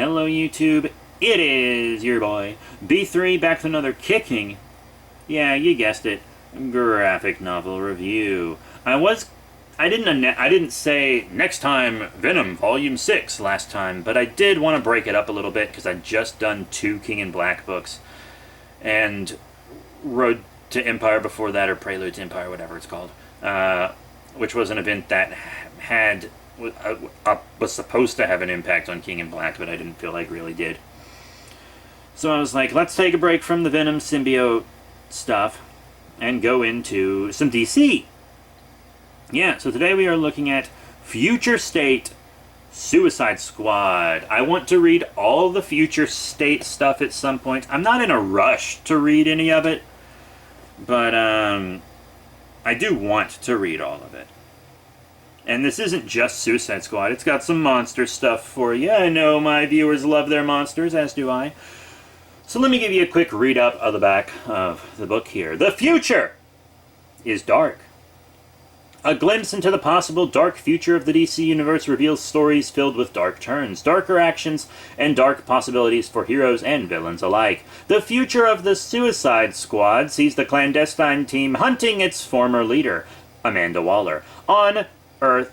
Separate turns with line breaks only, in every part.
Hello YouTube, it is your boy, B3, back with another kicking, yeah, you guessed it, graphic novel review. I didn't say next time Venom Volume 6 last time, but I did want to break it up a little bit because I'd just done 2 King in Black books, and Road to Empire before that, or Prelude to Empire, whatever it's called, which was an event that was supposed to have an impact on King in Black, but I didn't feel like really did. So I was like, let's take a break from the Venom symbiote stuff and go into some DC. Yeah, so today we are looking at Future State Suicide Squad. I want to read all the Future State stuff at some point. I'm not in a rush to read any of it, but I do want to read all of it. And this isn't just Suicide Squad. It's got some monster stuff for you. I know my viewers love their monsters, as do I. So let me give you a quick read-up of the back of the book here. The future is dark. A glimpse into the possible dark future of the DC Universe reveals stories filled with dark turns, darker actions, and dark possibilities for heroes and villains alike. The future of the Suicide Squad sees the clandestine team hunting its former leader, Amanda Waller, on Earth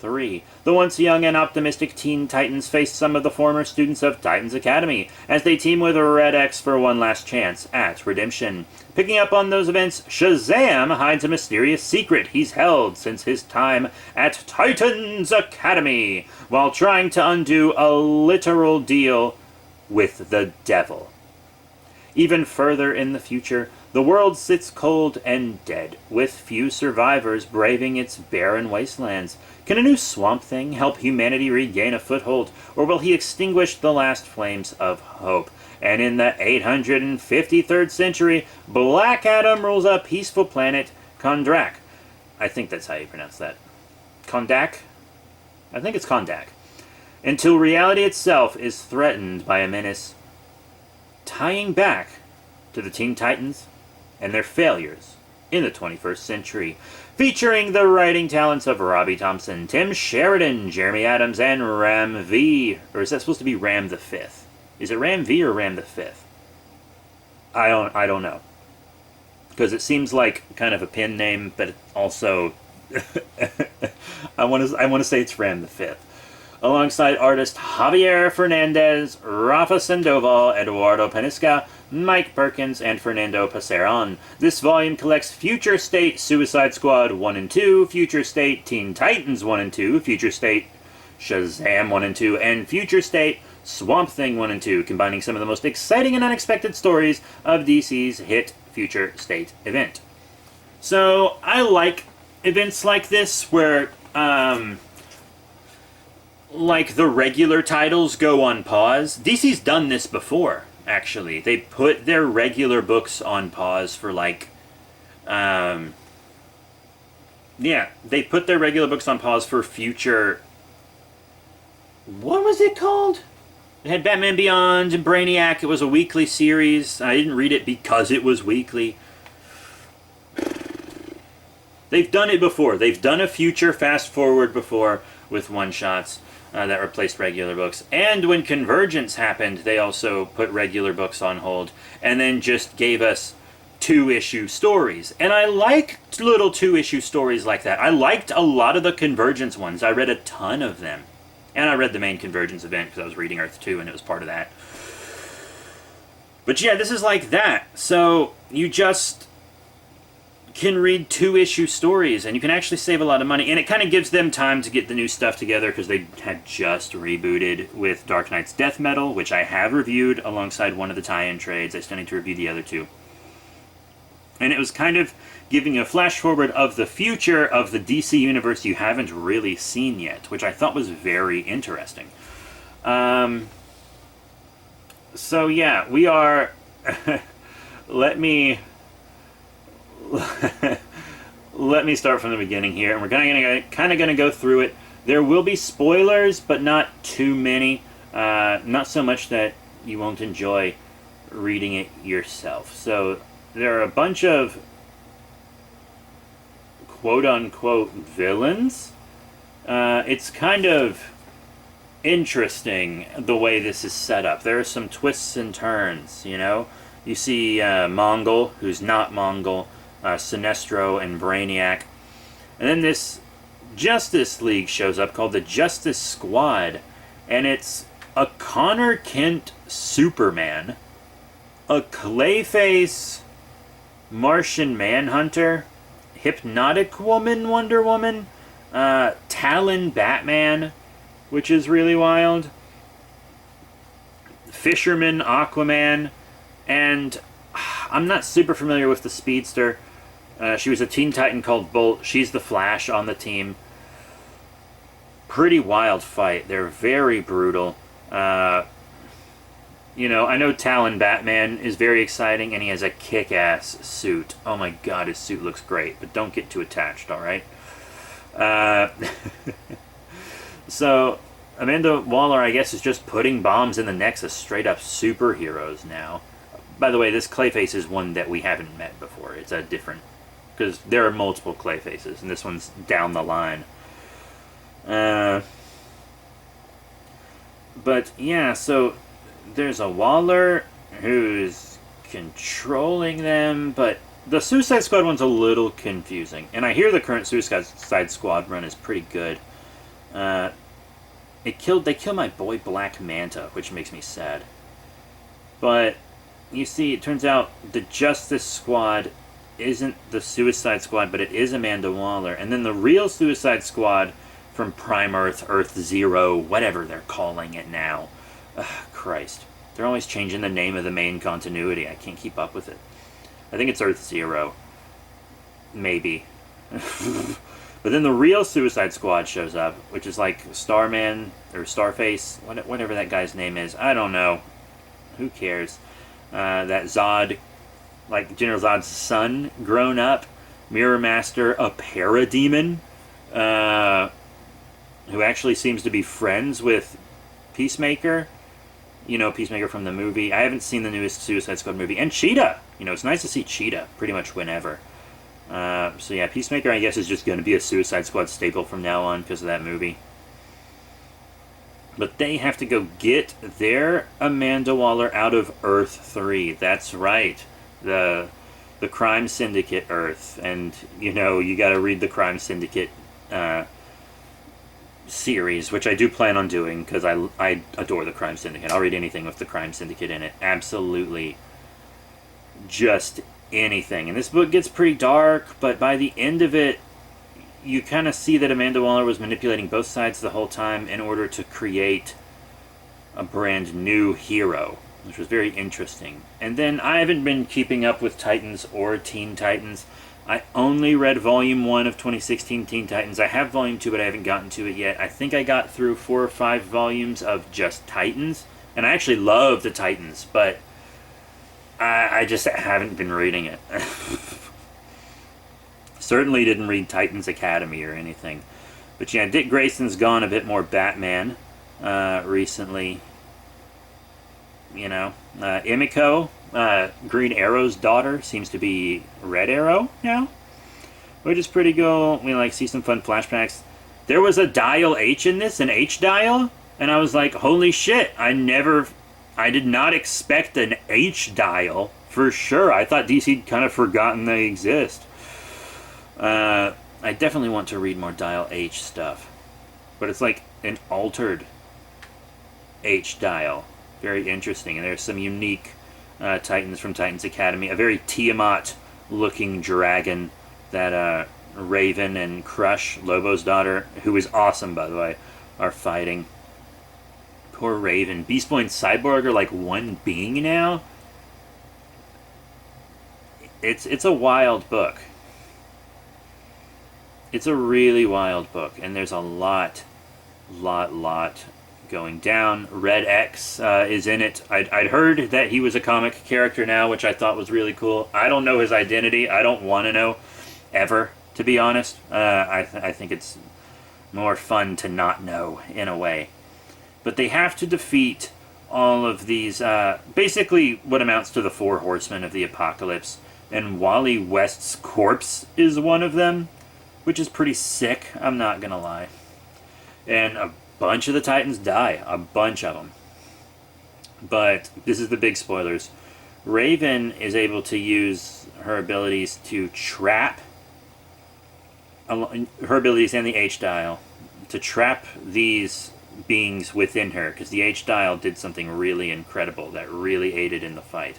3. The once young and optimistic Teen Titans face some of the former students of Titans Academy as they team with Red X for one last chance at redemption. Picking up on those events, Shazam hides a mysterious secret he's held since his time at Titans Academy, while trying to undo a literal deal with the devil. Even further in the future, the world sits cold and dead, with few survivors braving its barren wastelands. Can a new Swamp Thing help humanity regain a foothold, or will he extinguish the last flames of hope? And in the 853rd century, Black Adam rules a peaceful planet, Kondak. I think that's how you pronounce that. Kondak? I think it's Kondak. Until reality itself is threatened by a menace, tying back to the Teen Titans and their failures in the 21st century. Featuring the writing talents of Robbie Thompson, Tim Sheridan, Jeremy Adams, and Ram V. Or is that supposed to be Ram the Fifth? Is it Ram V or Ram the Fifth? I don't know. Because it seems like kind of a pen name, but also I want to say it's Ram the Fifth. Alongside artist Javier Fernandez, Rafa Sandoval, Eduardo Panisca, Mike Perkins, and Fernando Pasaron. This volume collects Future State Suicide Squad 1 and 2, Future State Teen Titans 1 and 2, Future State Shazam 1 and 2, and Future State Swamp Thing 1 and 2, combining some of the most exciting and unexpected stories of DC's hit Future State event. So, I like events like this where, like the regular titles go on pause. DC's done this before, actually. They put their regular books on pause for like, yeah, they put their regular books on pause for future, what was it called? It had Batman Beyond and Brainiac. It was a weekly series. I didn't read it because it was weekly. They've done it before. They've done a future fast forward before with one-shots that replaced regular books. And when Convergence happened, they also put regular books on hold and then just gave us 2-issue stories. And I liked little 2-issue stories like that. I liked a lot of the Convergence ones. I read a ton of them. And I read the main Convergence event because I was reading Earth 2 and it was part of that. But yeah, this is like that. So you just can read 2-issue stories and you can actually save a lot of money. And it kind of gives them time to get the new stuff together because they had just rebooted with Dark Knight's Death Metal, which I have reviewed alongside one of the tie-in trades. I still need to review the other 2. And it was kind of giving a flash forward of the future of the DC universe you haven't really seen yet, which I thought was very interesting. So yeah, we are... let me start from the beginning here, and we're kind of going to go through it. There will be spoilers, but not too many. Not so much that you won't enjoy reading it yourself. So there are a bunch of quote-unquote villains. It's kind of interesting the way this is set up. There are some twists and turns, you know? You see Mongol, who's not Mongol, Sinestro, and Brainiac. And then this Justice League shows up called the Justice Squad. And it's a Connor Kent Superman, a Clayface Martian Manhunter, Hypnotic Woman Wonder Woman, Talon Batman, which is really wild, Fisherman Aquaman, and I'm not super familiar with the Speedster. She was a Teen Titan called Bolt. She's the Flash on the team. Pretty wild fight. They're very brutal. You know, I know Talon Batman is very exciting, and he has a kick-ass suit. Oh my god, his suit looks great, but don't get too attached, alright? So, Amanda Waller, I guess, is just putting bombs in the necks of straight-up superheroes now. By the way, this Clayface is one that we haven't met before. It's a different... because there are multiple Clayfaces, and this one's down the line. But, yeah, so... there's a Waller who's controlling them, but the Suicide Squad one's a little confusing. And I hear the current Suicide Squad run is pretty good. They kill my boy Black Manta, which makes me sad. But, you see, it turns out the Justice Squad isn't the Suicide Squad, but it is Amanda Waller. And then the real Suicide Squad from Prime Earth, Earth Zero, whatever they're calling it now. Ugh, Christ. They're always changing the name of the main continuity. I can't keep up with it. I think it's Earth Zero. Maybe. But then the real Suicide Squad shows up, which is like Starman, or Starface, whatever that guy's name is. I don't know. Who cares? That Zod, like General Zod's son, grown up. Mirror Master, a parademon, who actually seems to be friends with Peacemaker. You know, Peacemaker from the movie. I haven't seen the newest Suicide Squad movie. And Cheetah! You know, it's nice to see Cheetah pretty much whenever. So yeah, Peacemaker, I guess, is just going to be a Suicide Squad staple from now on because of that movie. But they have to go get their Amanda Waller out of Earth 3. That's right. The Crime Syndicate Earth. And, you know, you got to read the Crime Syndicate series, which I do plan on doing because I adore the Crime Syndicate. I'll read anything with the Crime Syndicate in it. Absolutely. Just anything. And this book gets pretty dark, but by the end of it, you kind of see that Amanda Waller was manipulating both sides the whole time in order to create a brand new hero, which was very interesting. And then I haven't been keeping up with Titans or Teen Titans. I only read Volume 1 of 2016 Teen Titans. I have Volume 2, but I haven't gotten to it yet. I think I got through 4 or 5 volumes of just Titans. And I actually love the Titans, but I just haven't been reading it. Certainly didn't read Titans Academy or anything. But yeah, Dick Grayson's gone a bit more Batman recently. You know, Emiko, Green Arrow's daughter, seems to be Red Arrow now, which is pretty cool. We like see some fun flashbacks. There was a Dial H in this, an H Dial, and I was like, holy shit! I did not expect an H Dial for sure. I thought DC'd kind of forgotten they exist. I definitely want to read more Dial H stuff, but it's like an altered H Dial. Very interesting, and there's some unique Titans from Titans Academy. A very Tiamat-looking dragon that Raven and Crush, Lobo's daughter, who is awesome, by the way, are fighting. Poor Raven. Beast Boy and Cyborg are like one being now. It's a wild book. It's a really wild book, and there's a lot going down. Red X is in it. I'd heard that he was a comic character now, which I thought was really cool. I don't know his identity. I don't want to know, ever, to be honest. I think it's more fun to not know, in a way. But they have to defeat all of these, basically what amounts to the 4 horsemen of the apocalypse. And Wally West's corpse is one of them, which is pretty sick, I'm not gonna lie. And bunch of the Titans die. A bunch of them. But this is the big spoilers. Raven is able to use her abilities to trap, her abilities and the H-Dial, to trap these beings within her, because the H-Dial did something really incredible that really aided in the fight.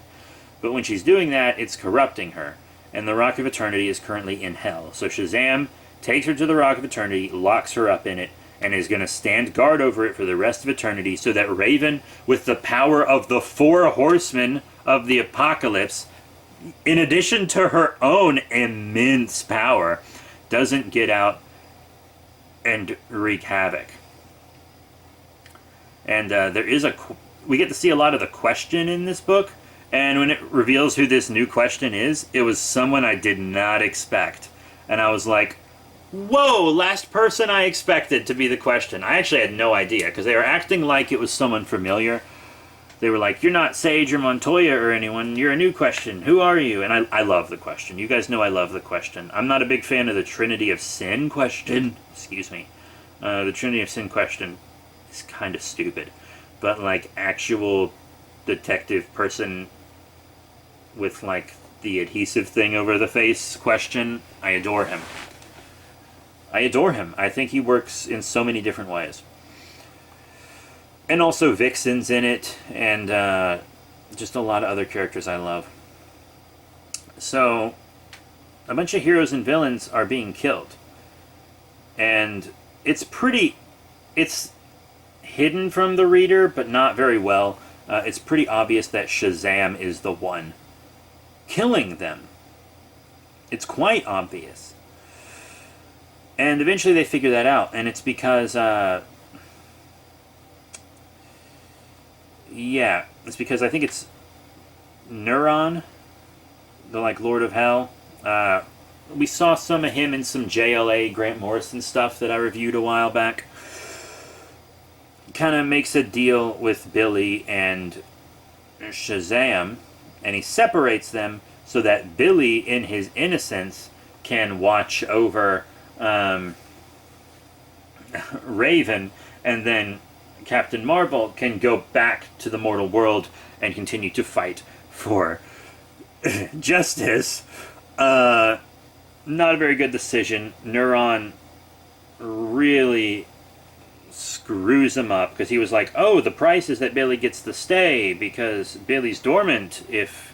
But when she's doing that, it's corrupting her, and the Rock of Eternity is currently in hell. So Shazam takes her to the Rock of Eternity, locks her up in it, and is going to stand guard over it for the rest of eternity, so that Raven, with the power of the 4 horsemen of the apocalypse, in addition to her own immense power, doesn't get out and wreak havoc. And we get to see a lot of the Question in this book, and when it reveals who this new Question is, it was someone I did not expect. And I was like, whoa, last person I expected to be the Question. I actually had no idea, because they were acting like it was someone familiar. They were like, you're not Sage or Montoya or anyone, you're a new Question. Who are you? And I love the Question. You guys know I love the Question. I'm not a big fan of the Trinity of Sin Question. Excuse me. The Trinity of Sin Question is kind of stupid. But, like, actual detective person with, like, the adhesive thing over the face Question, I adore him. I adore him. I think he works in so many different ways. And also Vixen's in it, and just a lot of other characters I love. So, a bunch of heroes and villains are being killed. And it's hidden from the reader, but not very well. It's pretty obvious that Shazam is the one killing them. It's quite obvious. And eventually they figure that out, and it's because, it's because I think it's Neuron, the, like, Lord of Hell. We saw some of him in some JLA Grant Morrison stuff that I reviewed a while back. Kind of makes a deal with Billy and Shazam, and he separates them so that Billy, in his innocence, can watch over Raven, and then Captain Marvel can go back to the mortal world and continue to fight for justice. Not a very good decision. Neuron really screws him up, because he was like, oh, the price is that Billy gets to stay because Billy's dormant if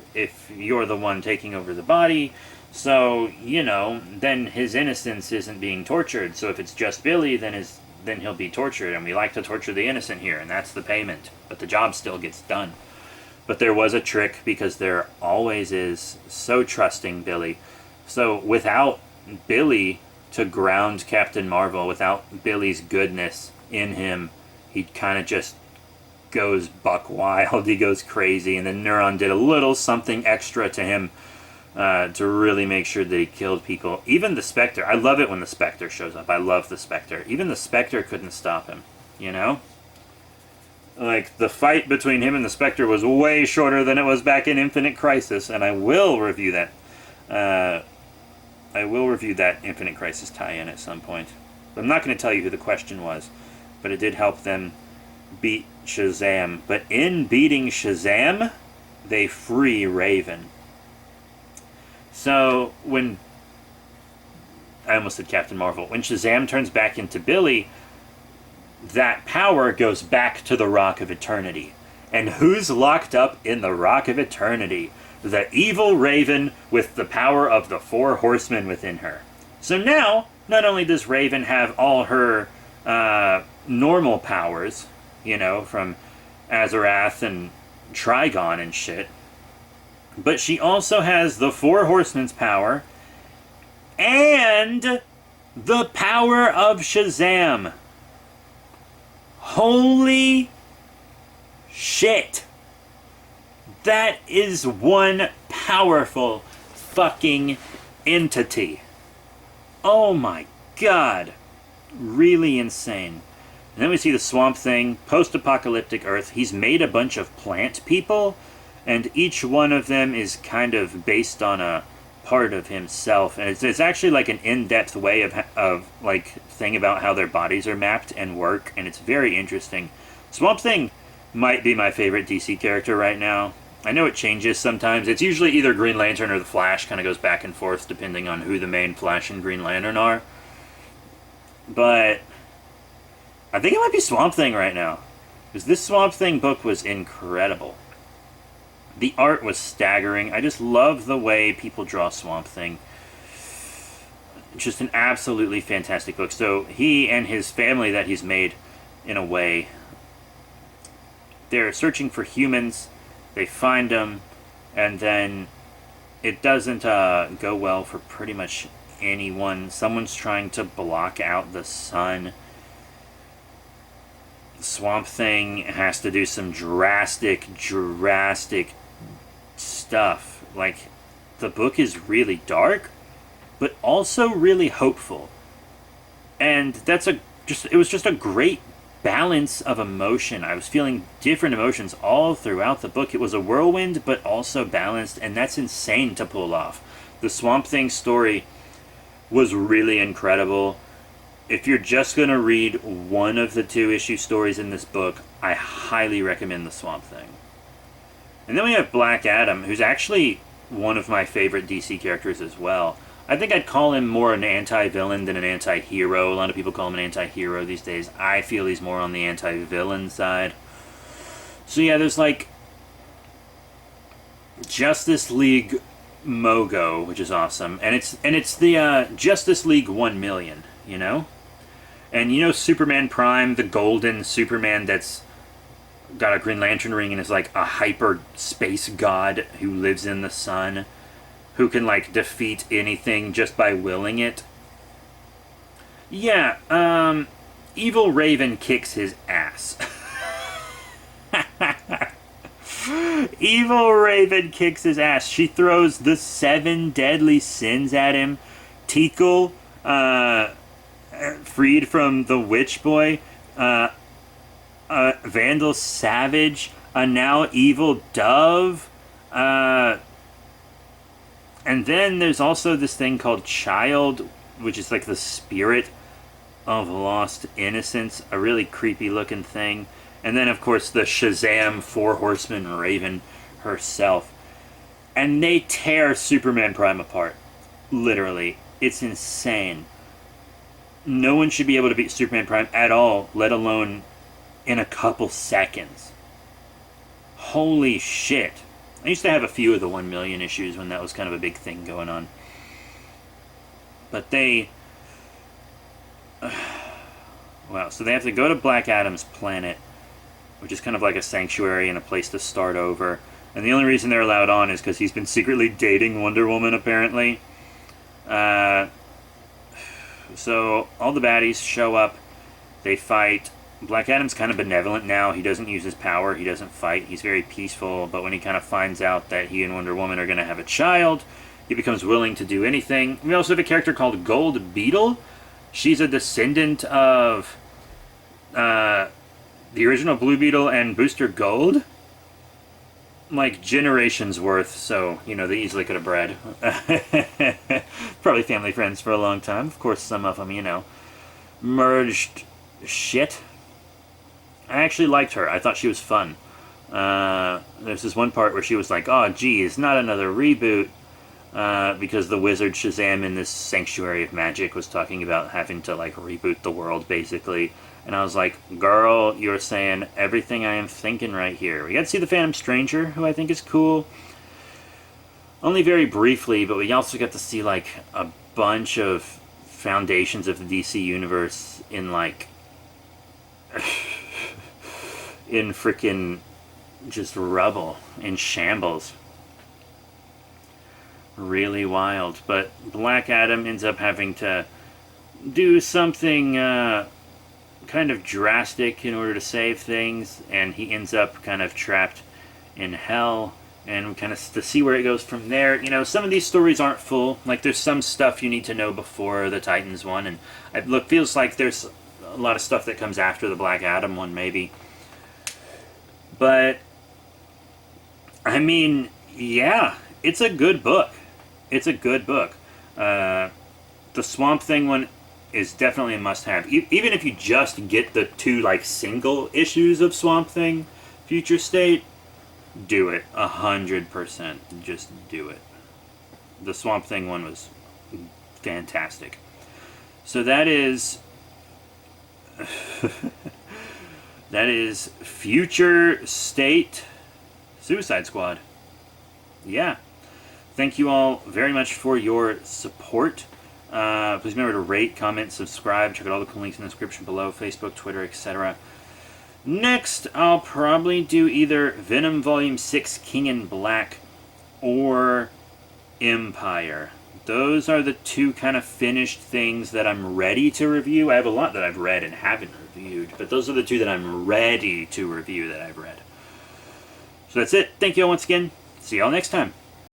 you're the one taking over the body. So, you know, then his innocence isn't being tortured. So if it's just Billy, then he'll be tortured. And we like to torture the innocent here, and that's the payment. But the job still gets done. But there was a trick, because there always is. So trusting Billy. So without Billy to ground Captain Marvel, without Billy's goodness in him, he kind of just goes buck wild. He goes crazy. And then Neuron did a little something extra to him, to really make sure that he killed people. Even the Spectre. I love it when the Spectre shows up. I love the Spectre. Even the Spectre couldn't stop him, you know? Like, the fight between him and the Spectre was way shorter than it was back in Infinite Crisis, and I will review that. I will review that Infinite Crisis tie-in at some point. But I'm not going to tell you who the Question was, but it did help them beat Shazam. But in beating Shazam, they free Raven. So, when... I almost said Captain Marvel. When Shazam turns back into Billy, that power goes back to the Rock of Eternity. And who's locked up in the Rock of Eternity? The evil Raven with the power of the 4 horsemen within her. So now, not only does Raven have all her normal powers, you know, from Azarath and Trigon and shit, but she also has the 4 horsemen's power and the power of Shazam. Holy shit. That is one powerful fucking entity. Oh my god. Really insane. And then we see the Swamp Thing, post-apocalyptic Earth. He's made a bunch of plant people, and each one of them is kind of based on a part of himself, and it's actually like an in-depth way of like thing about how their bodies are mapped and work, and it's very interesting. Swamp Thing might be my favorite DC character right now. I know it changes sometimes. It's usually either Green Lantern or the Flash, kind of goes back and forth depending on who the main Flash and Green Lantern are. But I think it might be Swamp Thing right now, because this Swamp Thing book was incredible. The art was staggering. I just love the way people draw Swamp Thing. Just an absolutely fantastic book. So he and his family that he's made, in a way, they're searching for humans. They find them, and then it doesn't go well for pretty much anyone. Someone's trying to block out the sun. Swamp Thing has to do some drastic stuff. Like, the book is really dark, but also really hopeful. And it was just a great balance of emotion. I was feeling different emotions all throughout the book. It was a whirlwind, but also balanced, and that's insane to pull off. The Swamp Thing story was really incredible. If you're just going to read one of the 2-issue stories in this book, I highly recommend the Swamp Thing. And then we have Black Adam, who's actually one of my favorite DC characters as well. I think I'd call him more an anti-villain than an anti-hero. A lot of people call him an anti-hero these days. I feel he's more on the anti-villain side. So yeah, there's like Justice League Mogo, which is awesome. And it's the Justice League 1 million, you know? And you know Superman Prime, the golden Superman that's got a Green Lantern ring and is like a hyper space god who lives in the sun, who can like defeat anything just by willing it. Yeah, Evil Raven kicks his ass. Evil Raven kicks his ass. She throws the 7 deadly sins at him. Tikal, freed from the Witch Boy. Vandal Savage, a now evil Dove. And then there's also this thing called Child, which is like the spirit of lost innocence, a really creepy looking thing. And then, of course, the Shazam 4 Horseman Raven herself. And they tear Superman Prime apart. Literally. It's insane. No one should be able to beat Superman Prime at all, let alone in a couple seconds. Holy shit. I used to have a few of the 1 million issues when that was kind of a big thing going on. But they... wow, so they have to go to Black Adam's planet, which is kind of like a sanctuary and a place to start over. And the only reason they're allowed on is because he's been secretly dating Wonder Woman, apparently. So all the baddies show up. They fight. Black Adam's kind of benevolent now. He doesn't use his power. He doesn't fight. He's very peaceful. But when he kind of finds out that he and Wonder Woman are going to have a child, he becomes willing to do anything. We also have a character called Gold Beetle. She's a descendant of the original Blue Beetle and Booster Gold. Like generations worth, so, you know, they easily could have bred. Probably family friends for a long time. Of course, some of them, you know, merged shit. I actually liked her. I thought she was fun. There's this one part where she was like, oh, geez, not another reboot. Because the wizard Shazam in this Sanctuary of Magic was talking about having to, like, reboot the world, basically. And I was like, girl, you're saying everything I am thinking right here. We got to see the Phantom Stranger, who I think is cool. Only very briefly, but we also got to see, like, a bunch of foundations of the DC Universe in, like... in frickin' just rubble, in shambles. Really wild. But Black Adam ends up having to do something kind of drastic in order to save things, and he ends up kind of trapped in hell, and we kind of to see where it goes from there. You know, some of these stories aren't full. Like, there's some stuff you need to know before the Titans one, and it feels like there's a lot of stuff that comes after the Black Adam one, maybe. But, I mean, yeah, it's a good book. It's a good book. The Swamp Thing one is definitely a must-have. Even if you just get the 2 like single issues of Swamp Thing Future State, do it 100%. Just do it. The Swamp Thing one was fantastic. So that is that is Future State Suicide Squad. Yeah. Thank you all very much for your support. Please remember to rate, comment, subscribe. Check out all the cool links in the description below. Facebook, Twitter, etc. Next, I'll probably do either Venom Volume 6, King in Black, or Empire. Those are the 2 kind of finished things that I'm ready to review. I have a lot that I've read and haven't reviewed, but those are the 2 that I'm ready to review that I've read. So that's it. Thank you all once again. See you all next time.